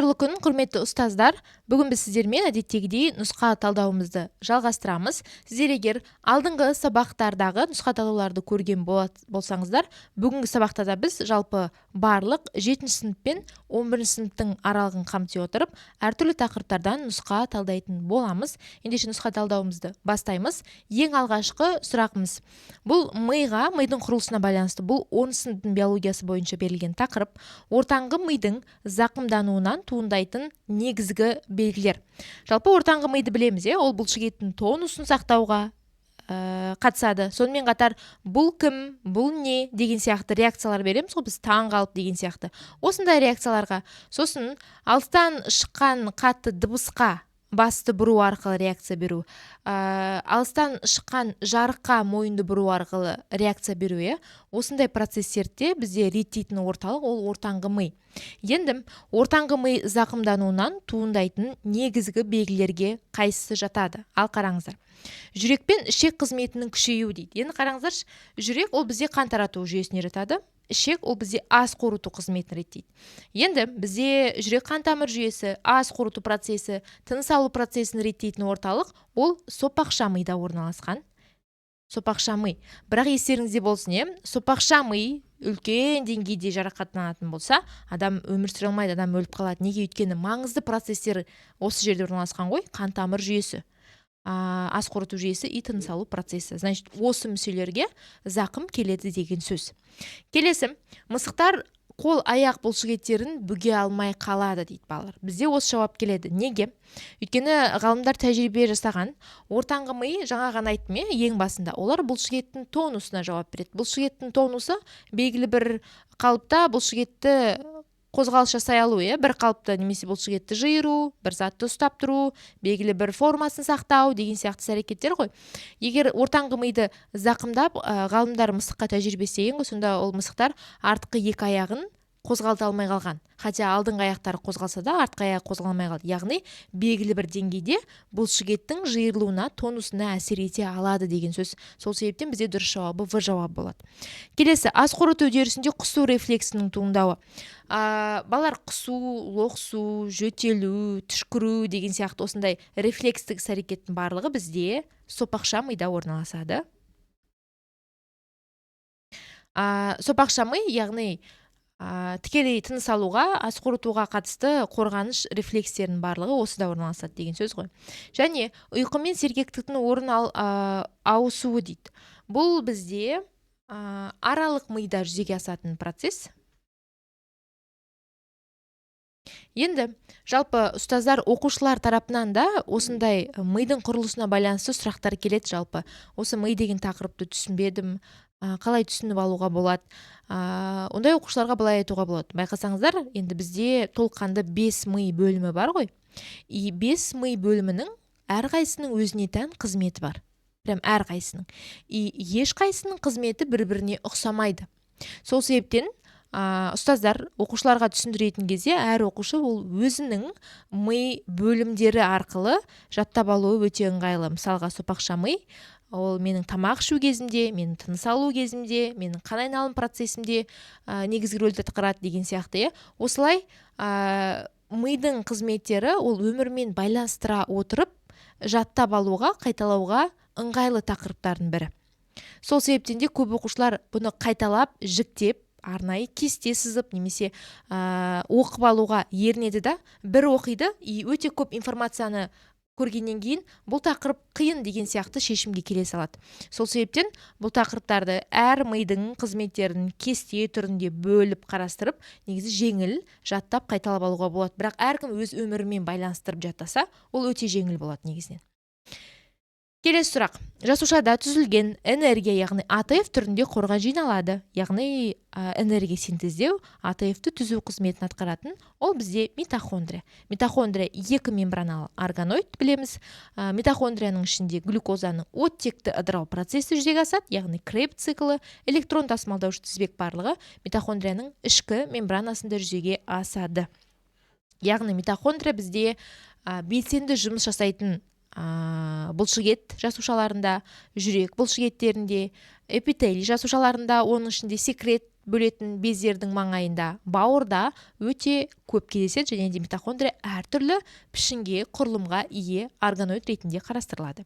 Қайырлы күн, құрметті ұстаздар. Бүгін біз сіздермен әдеттегідей нұсқа талдауымызды жалғастырамыз. Сіздер егер алдыңғы сабақтардағы нұсқа талдауларды көрген болсаңыздар, бүгінгі сабақта да біз жалпы барлық 7 сынып пен 11 сыныптың аралығын қамти отырып, әртүрлі тақырыптардан нұсқа талдайтын боламыз. Ендеше нұсқа талдауымызды бастаймыз. Ең алғашқы сұрағымыз. Бұл мидың құрылысына байланысты. Бұл 10 сыныптың биологиясы бойынша берілген тақырып. Ортаңғы мидың зақымдануынан туындайтын негізгі белгілер. Жалпы ортаңғы миды білеміз, ол бұлшықеттің тонусын сақтауға қатысады. Сонымен қатар бұл кім, бұл не деген сияқты реакциялар береміз, біз таңғалып деген сияқты. Осындай реакцияларға, сосын алыстан шыққан қатты дыбысқа басты бұру арқылы реакция беру, алыстан шыққан жарыққа мойынды бұру арқылы реакция беру, осындай процесстерде бізде реттейтін орталық ол ортаңғы ми. Енді ортаңғы ми зақымдануынан туындайтын негізгі белгілерге қайсысы жатады? Ал қараңыздар. Жүрек пен ішек қызметінің күшеюі дейді. Енді қараңыздар, жүрек ол бізде қан тарату жүйесіне жатады. Ішек ол бізде ас қорыту қызметін реттейді. Енді бізде жүрек қан тамыр жүйесі, ас қорыту процесі, тыныс алу процесін реттейтін орталық ол сопақша мида орналасқан. Сопақша ми. Бірақ естеріңізде болсын, сопақша ми үлкен деңгейде жарақаттанатын болса, адам өмір сүре алмайды, адам өліп қалады. Неге? Өйткені маңызды процестер осы жерде орналасқан ғой, қан тамыр жүйесі, ас қорыту жүйесі и тыныс алу процесі. Значит, осы мүшелерге зақым келеді деген сөз. Келесі, мысықтар қол аяқ бұлшықеттерін бүге алмай қалады дейді балалар. Бізде осы жауап келеді. Неге? Өйткені ғалымдар тәжірибе жасаған. Ортаңғы ми, жаңа ғана айттым, ең басында олар бұлшықеттің тонусына жауап береді. Бұлшықеттің тонусы белгілі бір қалыпта бұлшықетті қозғалыс жасай алу, бір қалыпта немесе бұлшықетті жиыру, бір затты ұстап тұру, белгілі бір формасын сақтау деген сияқты әрекеттер ғой. Егер ортаңғы миды зақымдап, ғалымдар мысыққа тәжірибе істеген ғой, сонда ол мысықтар артқы екі аяғын қозғалта алмай қалған. Хотя алдыңғы аяқтары қозғалса да, артқы аяғы қозғалмай қалды. Яғни белгілі бір деңгейде бұлшықеттің жиырылуына, тонусына әсер ете алады деген сөз. Сол себептен бізде дұрыс жауабы В жауап болады. Келесі, ас қорыту үдерісінде құсу рефлексінің туындауы. Балалар құсу, лоқсу, жөтелу, түшкіру деген сияқты осындай рефлекстік әрекеттің барлығы бізде сопақша мида орналасады. Сопақша ми, яғни тікелей тыныс алуға, ас қорытуға қатысты қорғаныш рефлекстерінің барлығы осыда орналасады деген сөз ғой. Және ұйқы мен сергектіктің орын ауысуы дейді. Бұл бізде аралық мида жүзеге асатын процесс. Енді жалпы ұстаздар оқушылар тарапынан да осындай мидың құрылысына байланысты сұрақтар келеді жалпы. Осы ми деген тақырыпты түсінбедім, қалай түсініп алуға болады. Ондай оқушыларға былай айтуға болады. Байқасаңыздар, енді бізде толыққанды 5 ми бөлімі бар ғой. И 5 ми бөлімінің әрқайсының өзіне тән қызметі бар. Прям әрқайсының. И ешқайсының қызметі бір-біріне ұқсамайды. Сол себептен ұстаздар оқушыларға түсіндіретін кезде әр оқушы ол өзінің ми бөлімдері арқылы жаттап алуы өте ыңғайлы. Мысалға, сопақша ми ол менің тамақ ішу кезімде, менің тыныс алу кезімде, менің қан айналым процесімде негізгі рөлді атқарады деген сияқты. Осылай мидың қызметтері ол өмірмен байланыстыра отырып жаттап алуға, қайталауға ыңғайлы тақырыптардың бірі. Сол себептен де көп оқушылар бұны қайталап, жіктеп, арнайы кесте сызып, немесе оқып алуға ерінеді да, бір оқиды, и өте көп информацияны көргеннен кейін бұл тақырып қиын деген сияқты шешімге келе салады. Сол себептен бұл тақырыптарды әр мидың қызметтерін кесте түрінде бөліп қарастырып, негізі жеңіл жаттап қайталап алуға болады. Бірақ әркім өз өмірімен байланыстырып жаттаса, ол өте жеңіл болады негізінен. Келесі сұрақ. Жасушада түзілген энергия, яғни АТФ түрінде қорға жиналады. Яғни энергия синтездеу, АТФ-ті түзу қызметін атқаратын, ол бізде митохондрия. Митохондрия екі мембраналы органоид білеміз. Митохондрияның ішінде глюкозаның оттекті ыдырау процесі жүзеге асады, яғни Кребс циклы, электрон тасымалдаушы тізбек барлығы митохондрияның ішкі мембранасында жүзеге асады. Яғни митохондрия бізде белсенді жұмыс жасайтын бұлшықет жасушаларында, жүрек бұлшықеттерінде, эпителий жасушаларында, оның ішінде секрет бөлетін бездердің маңайында, бауырда өте көп кездеседі және де митохондрия әртүрлі пішінге, құрылымға ие органоид ретінде қарастырылады.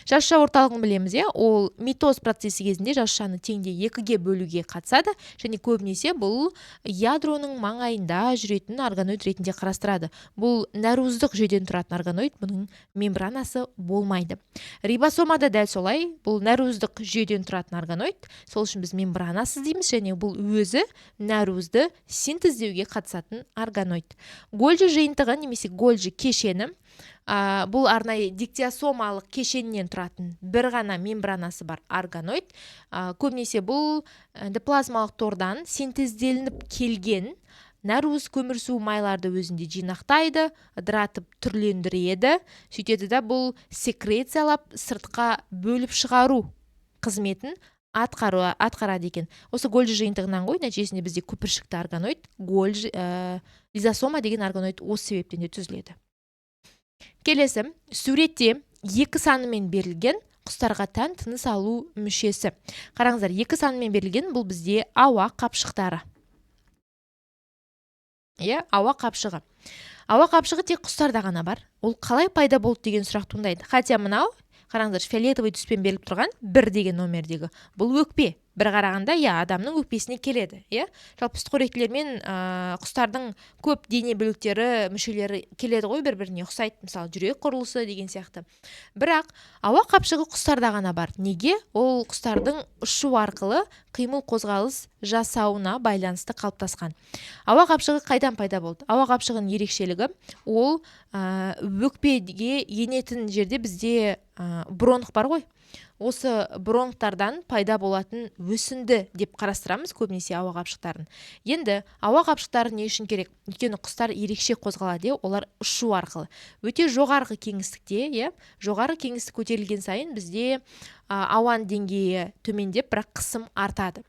Жасуша орталығын білеміз, ол митоз процесі кезінде жасушаны теңде 2-ге бөлуге қатысады және көбінесе бұл ядроның маңайында жүретін органоид ретінде қарастырады. Бұл нәруыздық жүйеден тұратын органоид, бұның мембранасы болмайды. Рибосомада дәл солай, бұл нәруыздық жүйеден тұратын органоид, сол үшін біз мембранасыз дейміз және бұл өзі нәруызды синтездеуге қатысатын органоид. Гольджи жиынтығы немесе Гольджи кешені бұл арнайы диктиосомалық кешеннен тұратын бір ғана мембранасы бар органоид. Көбінесе бұл эндоплазмалық тордан синтезделініп келген нәруыз көмірсу майларды өзінде жинақтайды, ыдыратып түрлендіреді. Сөйтеді да бұл секрециялап сыртқа бөліп шығару қызметін атқарады екен. Осы Гольджи жиынтығынан ғой, нәтижесінде бізде көпіршікті органоид, лизосома деген органоид осы себептен де түзіледі. Келесі, суретте 2 санымен берілген құстарға тән тыныс алу мүшесі. Қараңыздар, 2 санымен берілген бұл бізде ауа қапшықтары. Ауа қапшығы. Ауа қапшығы тек құстарда ғана бар. Ол қалай пайда болды деген сұрақ туындайды. Хотя мынау, қараңыздар, фиолетовый түспен беріліп тұрған 1 деген номердегі. Бұл өкпе. Бір қарағанда, адамның өкпесіне келеді. Жалпы сүтқоректілер мен құстардың көп дене бөліктері, мүшелері келеді ғой, бір-біріне ұқсайды, мысалы жүрек құрылысы деген сияқты. Бірақ ауа қапшығы құстарда ғана бар. Неге? Ол құстардың ұшу арқылы қимыл қозғалыс жасауына байланысты қалыптасқан. Ауа қапшығы қайдан пайда болды? Ауа қапшығының ерекшелігі ол өкпеге енетін жерде бізде бронх бар ғой. Осы бронхтардан пайда болатын өсінді деп қарастырамыз көбінесе ауа қапшықтарын. Енді ауа қапшықтары не үшін керек? Өйткені құстар ерекше қозғалады, олар ұшу арқылы. Өте жоғарғы кеңістікте, жоғары кеңістік көтерілген сайын бізде ауаның деңгейі төмендеп, бірақ қысым артады.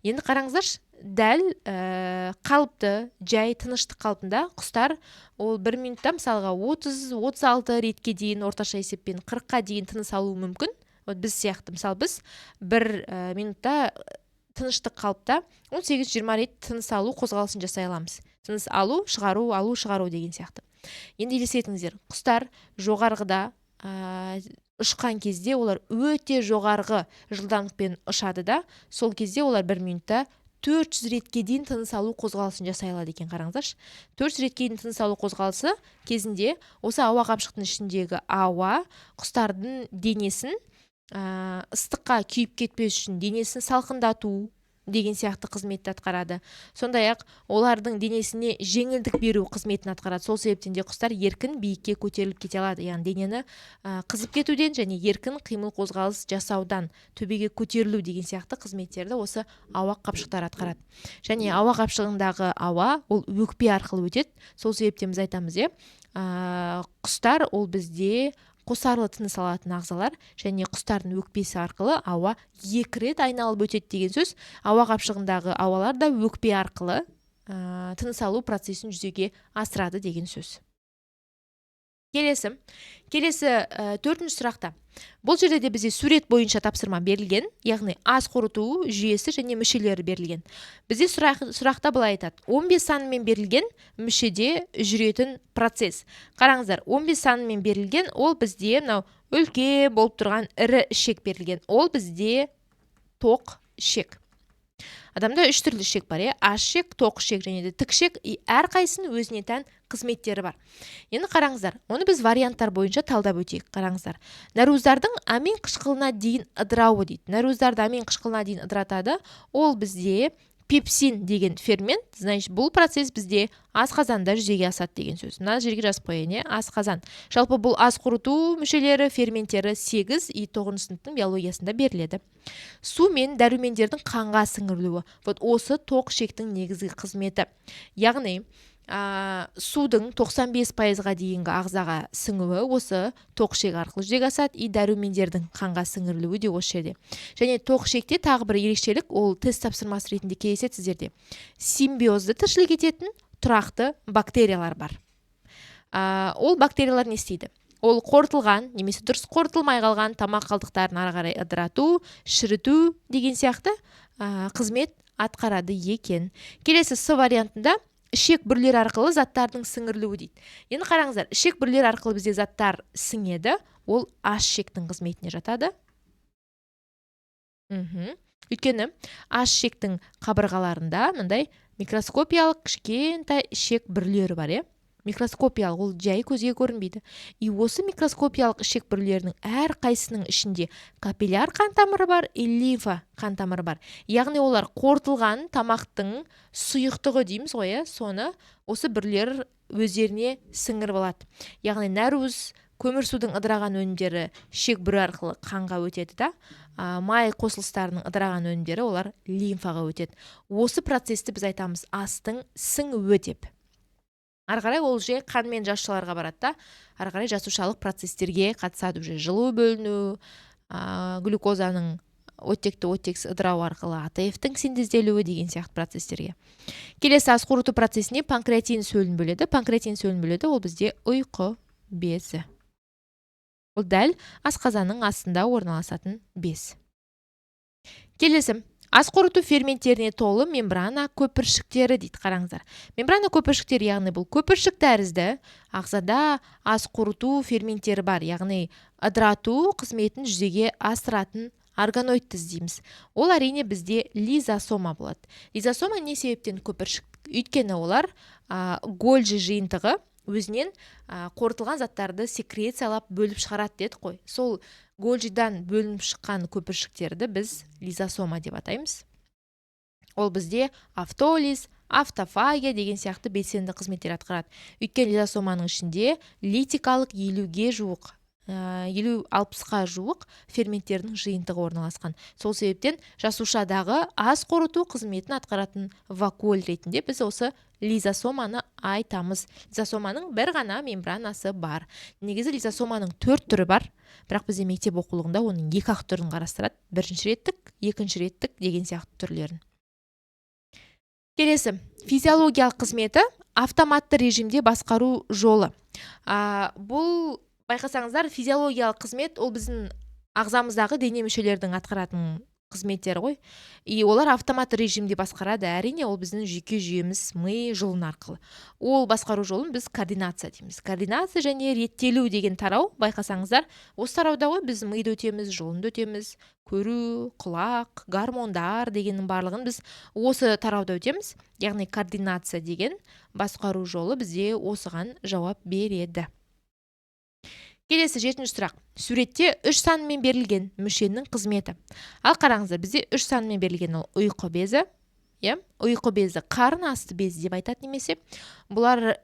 Енді қараңыздаршы, дәл қалыпты, жай тыныштық қалпында құстар ол 1 минутта мысалға 30-36 ретке дейін, орташа есеппен 40-қа дейін тыныс алуы мүмкін. Біз сияқты, мысалы біз 1 минутта тыныштық қалыпта 18-20 рет тыныс алу қозғалысын жасай аламыз. Тыныс алу, шығару деген сияқты. Енді елестетіңіздер, құстар жоғарғыда ұшқан кезде олар өте жоғарғы жылдамдықпен ұшады да, сол кезде олар 1 минутта 400 ретке дейін тыныс алу қозғалысын жасай алады екен, қараңыздаршы. 400 ретке дейін тыныс алу қозғалысы кезінде осы ауа қапшықтың ішіндегі ауа құстардың денесін ыстыққа күйіп кетпес үшін денесін салқындату деген сияқты қызметті атқарады. Сондай-ақ олардың денесіне жеңілдік беру қызметін атқарады. Сол себептен де құстар еркін биікке көтеріліп кете алады. Яғни денені қызып кетуден және еркін қимыл қозғалыс жасаудан төбеге көтерілу деген сияқты қызметтерді осы ауа қапшықтары атқарады. Және ауа қапшығындағы ауа ол өкпе арқылы өтеді. Сол себептен біз айтамыз, құстар ол бізде қосарлы тыныс алатын ағзалар және құстардың өкпесі арқылы ауа 2 рет айналып өтеді деген сөз. Ауа қапшығындағы ауалар да өкпе арқылы тыныс алу процесін жүзеге асырады деген сөз. Келесі 4-ші сұрақта. Бұл жерде де бізде сурет бойынша тапсырма берілген, яғни ас қорыту жүйесі және мүшелері берілген. Бізде сұрақта былай айтады: 15 санымен берілген мүшеде жүретін процесс. Қараңыздар, 15 санымен берілген, ол бізде мынау үлке болып тұрған ірі ішек берілген. Ол бізде тоқ ішек. Адамда 3 түрлі ішек бар, аш ішек, тоқ ішек және де тік ішек, әрқайсының өзіне тән қызметтері бар. Енді қараңыздар, оны біз варианттар бойынша талдап өтейік. Қараңыздар, нәруыздардың амин қышқылына дейін ыдырауы дейді. Нәруыздарды амин қышқылына дейін ыдыратады. Ол бізде пепсин деген фермент, значит, бұл процесс бізде асқазанда жүзеге асады деген сөз. Мына жерге жазып қояйын, асқазан. Жалпы бұл ас қорыту мүшелері, ферменттері 8 и 9 сыныптың биологиясында беріледі. Су мен дәрумендердің қанға сіңірілуі. Осы тоқ ішектің негізгі қызметі. Яғни, судың 95%-ға дейінгі ағзаға сіңуі осы тоқ ішек арқылы жүзеге асады, и дәрумендердің қанға сіңірілуі де осы жерде. Және тоқ ішекте тағы бір ерекшелік, ол тест тапсырмасы ретінде кездеседі сіздерде. Симбиозды тіршілік ететін тұрақты бактериялар бар. Ол бактериялар не істейді? Ол қорытылған, немесе дұрыс қорытылмай қалған тамақ қалдықтарын ары қарай ыдырату, шіріту деген сияқты қызмет атқарады екен. Келесі С вариантында ішек бүрлер арқылы заттардың сіңірілуі дейді. Енді қараңыздар, ішек бүрлер арқылы бізде заттар сіңеді, ол аш ішектің қызметіне жатады. Өйткені аш ішектің қабырғаларында мындай микроскопиялық кішкентай ішек бүрлері бар, микроскопиялық, ол жай көзге көрінбейді. И осы микроскопиялық ішек бүрлерінің әр қайсының ішінде капилляр қан тамыры бар, лимфа қан тамыры бар. Яғни олар қорытылған тамақтың сұйықтығы дейміз ғой, соны осы бүрлер өздеріне сіңіріп алады. Яғни нәруыз, көмірсудың ыдыраған өнімдері ішек бүрі арқылы қанға өтеді да, май қосылыстарының ыдыраған өнімдері олар лимфаға өтеді. Осы процесті біз айтамыз астың сіңуі деп. Ары қарай ол же қан мен жасушаларға барады да, ары қарай жасушалық процестерге қатысады, уже жылу бөліну, глюкозаның оттекті оттексіз ыдырау арқылы АТФ-тің синтезделуі деген сияқты процестерге. Келесі ас қорыту процесіне панкреатин сөлін бөледі. Панкреатин сөлін бөледі, ол бізде ұйқы безі. Ол дәл асқазанның астында орналасатын без. Келесі ас қорыту ферменттеріне толы мембрана көпіршіктері дейді. Қараңыздар. Мембрана көпіршіктері, яғни бұл көпіршік тәрізді ағзада ас қорыту ферменттері бар, яғни ыдырату қызметін жүзеге асыратын органоидты іздейміз. Ол әрине бізде лизосома болады. Лизосома не себептен көпіршік? Өйткені олар Гольджи жиынтығы өзінен қорытылған заттарды секрециялап бөліп шығарады дедік қой. Сол Гольджидан бөлініп шыққан көпіршіктерді біз лизосома деп атаймыз. Ол бізде автолиз, автофагия деген сияқты белсенді қызметтер атқарады. Өйткені лизосоманың ішінде литикалық 50-60-қа жуық ферменттердің жиынтығы орналасқан. Сол себептен жасушадағы ас қорыту қызметін атқаратын вакуоль ретінде біз осы лизосоманы айтамыз. Лизосоманың бір ғана мембранасы бар. Негізі лизосоманың 4 түрі бар, бірақ бізде мектеп оқулығында оның 2-ақ түрін қарастырады. Бірінші реттік, екінші реттік деген сияқты түрлерін. Келесі, физиологиялық қызметі автоматты режимде басқару жолы. Бұл байқасаңыздар, физиологиялық қызмет ол біздің ағзамыздағы дене мүшелердің атқаратын қызметтері ғой. И олар автоматты режимде басқарады. Әрине, ол біздің жүйке жүйеміз ми жолын арқылы. Ол басқару жолын біз координация дейміз. Координация және реттелу деген тарау, байқасаңыздар, осы тарауда ғой біз миды өтеміз, жолынды өтеміз, көру, құлақ, гормондар дегеннің барлығын біз осы тарауда өтеміз. Яғни координация деген басқару жолы бізде осыған жауап береді. Келесі 7-ші сұрақ. Суретте 3 санымен берілген мүшенің қызметі. Ал қараңыздар, бізде 3 санымен берілген ол ұйқы безі, ұйқы безі қарын асты безі деп айтады немесе. Бұлар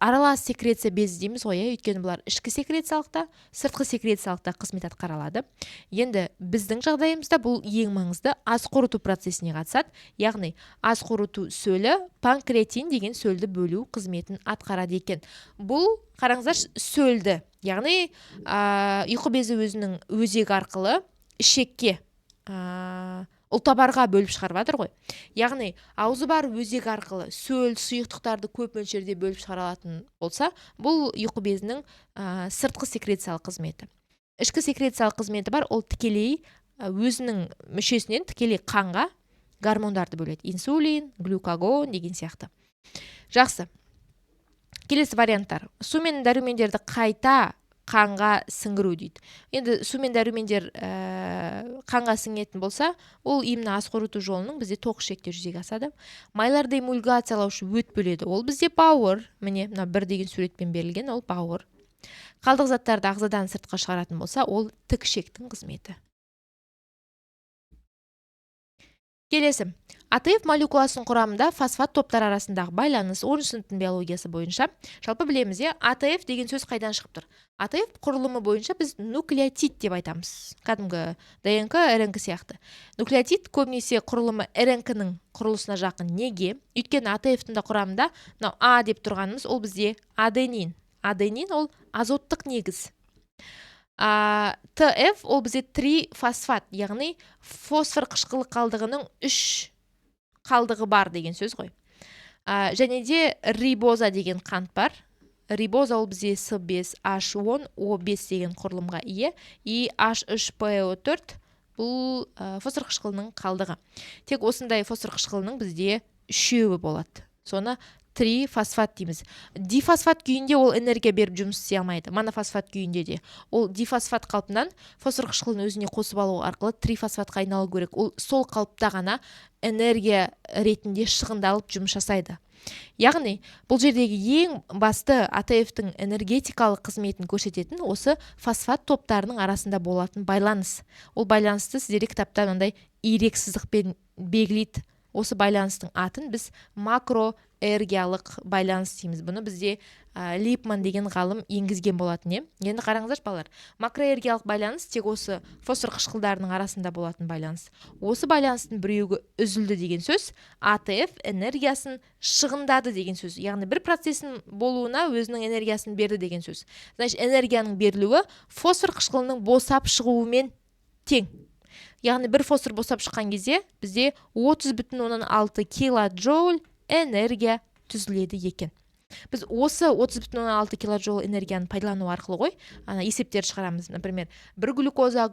аралас секреция безі дейміз ғой, өйткені бұлар ішкі секрециялықта, сыртқы секрециялықта қызмет атқаралады. Енді біздің жағдайымызда бұл ең маңызды ас қорыту процесіне қатысады. Яғни ас қорыту сөлі панкреатин деген сөлді бөлу қызметін атқарады екен. Бұл қараңыздар сөлді, яғни ұйқы безі өзінің өзегі арқылы ішекке ұлтабарға бөліп шығарып жатыр ғой. Яғни аузы бар өзек арқылы сөл, сұйықтықтарды көп мөлшерде бөліп шығарылатын болса, бұл ұйқы безінің сыртқы секрециялық қызметі. Ішкі секрециялық қызметі бар, ол тікелей өзінің мүшесінен тікелей қанға гормондарды бөледі. Инсулин, глюкагон деген сияқты. Жақсы. Келесі варианттар. Су мен дәрумендерді қайта қанға сіңіру дейді. Енді су мен дәрумендер қанға сіңетін болса, ол именно ас қорыту жолының бізде тоқ ішекте жүзеге асады. Майларды эмульгациялаушы өт бөледі. Ол бізде бауыр. Міне, мына 1 деген суретпен берілген, ол бауыр. Қалдық заттарды ағзадан сыртқа шығаратын болса, ол тік ішектің қызметі. Келесі. АТФ молекуласының құрамында фосфат топтар арасындағы байланыс 10 сыныптың биологиясы бойынша. Жалпы білеміз, АТФ деген сөз қайдан шығып тұр? АТФ құрылымы бойынша біз нуклеотид деп айтамыз. Кәдімгі ДНК, РНК сияқты. Нуклеотид көбінесе құрылымы РНК-ның құрылысына жақын. Неге? Өйткені АТФ-тің құрамында А деп тұрғанымыз ол бізде аденин. Аденин ол азоттық негіз. ТФ ол бізде трифосфат, яғни фосфор қышқылы қалдығының 3 қалдығы бар деген сөз ғой. Және де рибоза деген қант бар. Рибоза ол бізде С5H10 O5 деген құрылымға ие. И H3PO4 бұл фосфор қышқылының қалдығы. Тек осындай фосфор қышқылының бізде 3 болады. Соны трифосфат дейміз. Дифосфат күйінде ол энергия беріп жұмыс істей алмайды. Монофосфат күйінде де. Ол дифосфат қалпынан фосфор қышқылын өзіне қосып алу арқылы трифосфатқа айналу керек. Ол сол қалыпта ғана энергия ретінде шығындалып жұмыс жасайды. Яғни, бұл жердегі ең басты АТФ-тің энергетикалық қызметін көрсететін осы фосфат топтарының арасында болатын байланыс. Ол байланысты сіздерге кітапта мынандай ирек сызықпен белгілейді. Осы байланыстың атын біз макроэргиялық байланыс дейміз. Бұны бізде Липман деген ғалым енгізген болатын. Енді қараңыздар балалар, макроэргиялық байланыс тек осы фосфор қышқылдарының арасында болатын байланыс. Осы байланыстың біреуі үзілді деген сөз, АТФ энергиясын шығындады деген сөз. Яғни бір процестің болуына өзінің энергиясын берді деген сөз. Значит, энергияның берілуі фосфор қышқылының босап шығуымен тең. Яғни бір фосфор босап шыққан кезде бізде 30,6 килоджоуль энергия түзіледі екен. Біз осы 30,6 килоджоуль энергияны пайдалану арқылы ғой, есептер шығарамыз. Например, бір глюкоза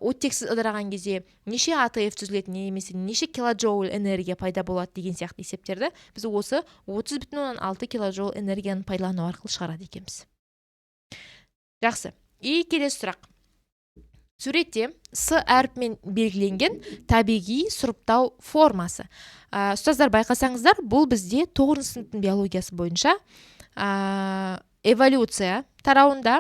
оттексіз ыдыраған кезде неше АТФ түзіледі, немесе неше килоджоуль энергия пайда болады деген сияқты есептерді біз осы 30,6 килоджоуль энергияны пайдалану арқылы шығарады екенбіз. Жақсы. И келесі сұрақ. Суретте С әріпімен белгіленген табиғи сұрыптау формасы. Ұстаздар, байқасаңыздар, бұл бізде 9 сыныптың биологиясы бойынша эволюция тарауында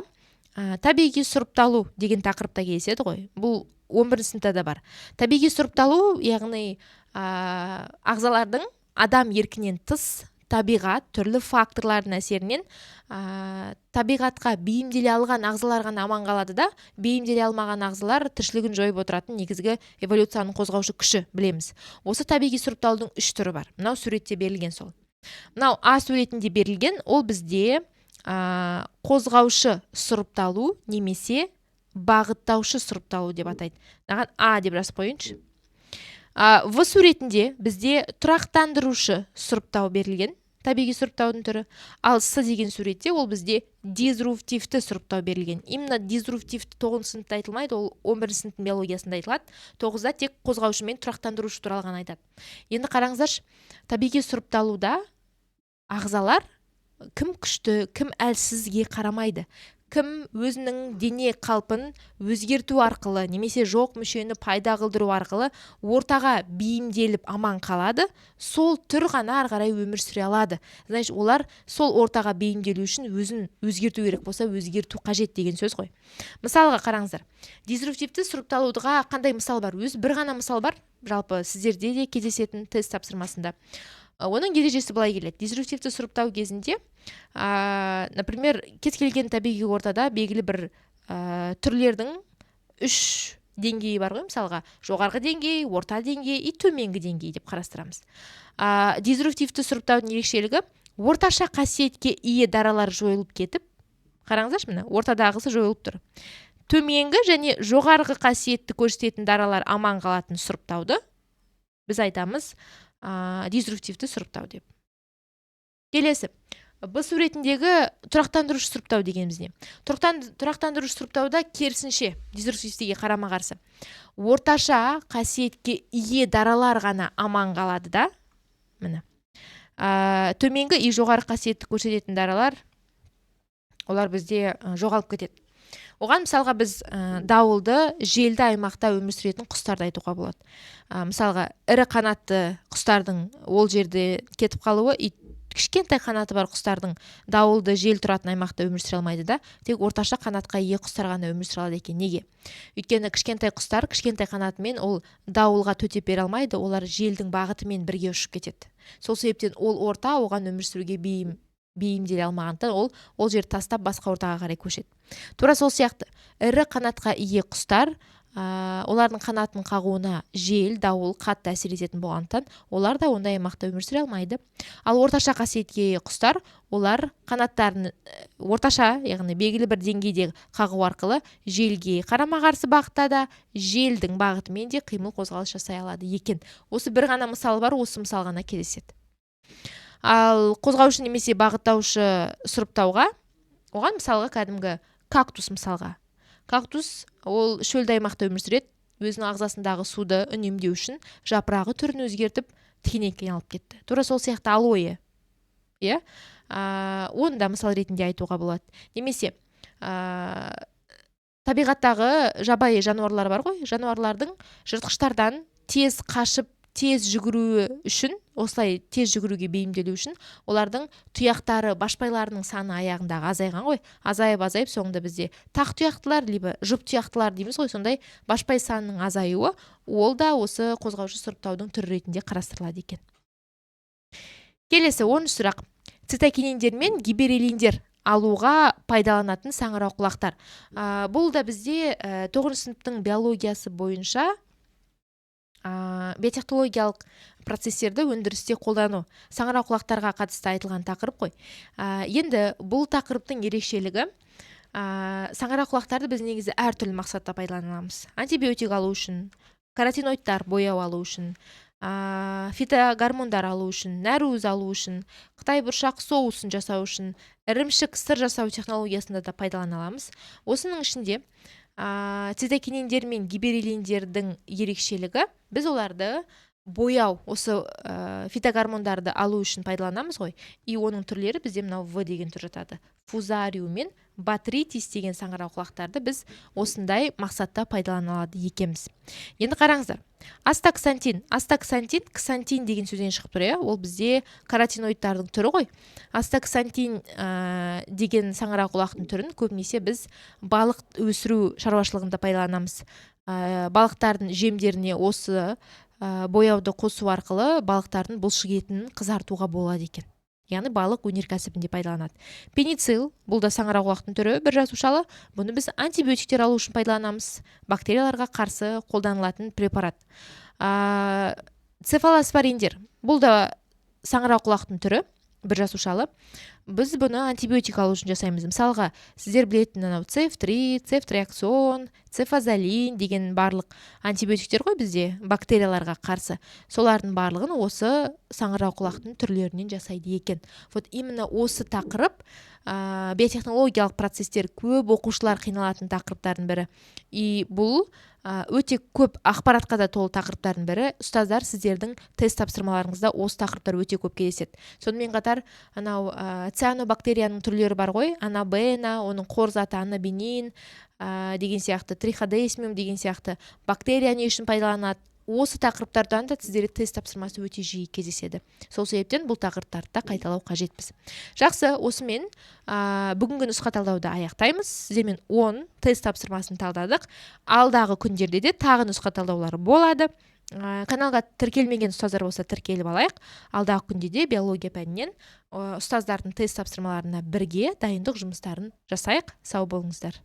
табиғи сұрыпталу деген тақырыпта келеседі ғой. Бұл 11 сыныпта да бар. Табиғи сұрыпталу, яғни ағзалардың адам еркінен тыс табиғат түрлі факторлардың әсерінен табиғатқа бейімделе алған ағзалар ғана аман қалады да, бейімделе алмаған ағзалар тіршілігін жойып отыратын негізгі эволюцияның қозғаушы күші білеміз. Осы табиғи сұрыптаудың 3 түрі бар. Мынау суретте берілген сол. Мынау А суретінде берілген, ол бізде қозғаушы сұрыпталу немесе бағыттаушы сұрыпталу деп атайды. Мынаған А деп жазып қойыңызшы. В суретінде бізде тұрақтандырушы сұрыптау берілген, табиғи сұрыптаудың түрі. Ал С деген суретте ол бізде дизруптивті сұрыптау берілген. Именно дизруптивті 9 сыныпта айтылмайды, ол 11 сыныптың биологиясында айтылады. 9-да тек қозғаушы мен тұрақтандырушы туралы ғана айтады. Енді қараңыздаршы, табиғи сұрыпталуда ағзалар кім күшті, кім әлсізге қарамайды. Кім өзінің дене қалпын өзгерту арқылы, немесе жоқ мүшені пайда қылдыру арқылы ортаға бейімделіп аман қалады, сол түр ғана ары қарай өмір сүре алады. Значит, олар сол ортаға бейімделу үшін өзін өзгерту керек болса, өзгерту қажет деген сөз ғой. Мысалға қараңыздар. Дизруптивті сұрыпталудыға қандай мысал бар? Бір ғана мысал бар, жалпы сіздерде де кездесетін тест тапсырмасында. Оның ережесі былай келеді. Дизруптивті сұрыптау кезінде, например, кез келген табиғи ортада белгілі бір түрлердің 3 деңгейі бар ғой, мысалға, жоғарғы деңгей, орта деңгей и төменгі деңгей деп қарастырамыз. Дизруптивті сұрыптаудың ерекшелігі орташа қасиетке ие даралар жойылып кетіп, қараңыздаршы, міне, ортадағысы жойылып тұр. Төменгі және жоғарғы қасиетті көрсететін даралар аман қалатын сұрыптауды біз айтамыз дизруптивті сұрыптау деп. Келесі, Б суретіндегі тұрақтандырушы сұрыптау дегеніміз не? Тұрақтандырушы сұрыптауда керісінше дизруптивтіге қарама қарсы. Орташа қасиетке ие даралар ғана аман қалады да. Міне. Төменгі и жоғары қасиетті көрсететін даралар, олар бізде жоғалып кетеді. Оған мысалға біз дауылды, желді аймақта өмір сүретін құстарды айтуға болады. Мысалға, ірі қанатты құстардың ол жерде кетіп қалуы, кішкентай қанаты бар құстардың дауылды, жел тұратын аймақта өмір сүре алмайды да, тек орташа қанатқа ие құстар ғана өмір сүре алады екен. Неге? Өйткені кішкентай құстар кішкентай қанатымен ол дауылға төтеп бере алмайды, олар желдің бағытымен бірге ұшып кетеді. Сол себептен ол орта оған өмір сүруге бейімделе алмағандықтан ол жер тастап басқа ортаға қарай көшеді. Тура сол сияқты ірі қанатқа ие құстар, олардың қанатын қағуына жел, дауыл қатты әсер ететін болғандықтан олар да ондай аймақта өмір сүре алмайды. Ал орташа қасиетке ие құстар, олар қанаттарын орташа, яғни белгілі бір деңгейде қағу арқылы желге қарама-қарсы бағытта да, желдің бағытымен де қимыл қозғалыс жасай алады екен. Осы бір ғана мысал бар, осы мысал ғана кездеседі. Ал қозғаушы немесе бағыттаушы сұрыптауға, оған мысалға кәдімгі кактус мысалға. Кактус ол шөлді аймақта өмір сүреді, өзінің ағзасындағы суды үнемдеу үшін жапырағы түрін өзгертіп тікенекке айналып кетті. Тура сол сияқты алоэ. иә, оны да мысал ретінде айтуға болады. Немесе табиғаттағы жабайы жануарлар бар ғой, жануарлардың жыртқыштардан тез қашып тез жүгіруі үшін, осылай тез жүгіруге бейімделу үшін олардың тұяқтары, башпайларының саны аяғындағы азайған ғой. Азайып соңында бізде тақ тұяқтылар либо жұп тұяқтылар дейміз ғой, сондай башпай санының азаюы, ол да осы қозғаушы сұрыптаудың түрі ретінде қарастырылады екен. Келесі 10 сұрақ. Цитокининдер мен гибереллиндер алуға пайдаланатын саңырауқұлақтар. Бұл да бізде 9 сыныптың биологиясы бойынша биотехнологиялық процесстерді өндірісте қолдану саңырауқұлақтарға қатысты айтылған тақырып қой. Енді бұл тақырыптың ерекшелігі, саңырауқұлақтарды біз негізі әртүрлі мақсатта пайдаланамыз. Антибиотик алу үшін, каротиноидтар бояу алу үшін, фитогормондар алу үшін, нәруыз алу үшін, Қытай бұршақ соусын жасау үшін, ірімшік сыр жасау технологиясында да пайдалана аламыз. Осының ішінде цитокининдер мен гибереллиндердің ерекшелігі, біз оларды бояу, осы фитогормондарды алу үшін пайдаланамыз ғой. И оның түрлері бізде мынау В деген түр жатады. Фузариум мен батритис деген саңырауқұлақтарды біз осындай мақсатта пайдаланады екенбіз. Енді қараңыздар. Астаксантин, ксантин деген сөзден шығып тұр, ол бізде каротиноидтардың түрі ғой. Астаксантин деген саңырауқұлақтың түрін көбінесе біз балық өсіру шаруашылығында пайдаланамыз. Балықтардың жемдеріне осы бояуды қосу арқылы балықтардың бұлшық етін қызартуға болады екен. Яғни балық өнеркәсібінде пайдаланады. Пеницилл, бұл да саңырауқұлақтың түрі, бір жасушалы. Бұны біз антибиотиктер алу үшін пайдаланамыз. Бактерияларға қарсы қолданылатын препарат. Цефалоспориндер, бұл да саңырауқұлақтың түрі, бір жасушалы. Біз бұны антибиотик алу үшін жасаймыз. Мысалға, сіздер білетін цефтрит, цефтриаксон, цефазолин деген барлық антибиотиктер ғой бізде бактерияларға қарсы. Солардың барлығын осы саңырауқұлақтың түрлерінен жасайды екен. Вот именно осы тақырып биотехнологиялық процесстер көп оқушылар қиналатын тақырыптардың бірі. И бұл өте көп ақпаратқа да толы тақырыптардың бірі. Ұстаздар, сіздердің тест тапсырмаларыңызда осы тақырыптар өте көп кездеседі. Сонымен қатар анау цианобактерияның түрлері бар ғой, анабена, оның қор заты анабенин деген сияқты, триходесмиум деген сияқты бактерия не үшін пайдаланады. Осы тақырыптардан да сіздерге тест тапсырмасы өте жиі кездеседі. Сол себептен бұл тақырыптарды да қайталау қажетпіз. Жақсы, осымен бүгінгі нұсқа талдауды аяқтаймыз. Сіздермен 10 тест тапсырмасын талдадық. Алдағы күндерде де тағы нұсқа талдаулары болады. Каналға тіркелмеген ұстаздар болса тіркеліп алайық. Алдағы күнде де биология пәнінен ұстаздардың тест тапсырмаларына бірге дайындық жұмыстарын жасайық. Сау болыңыздар.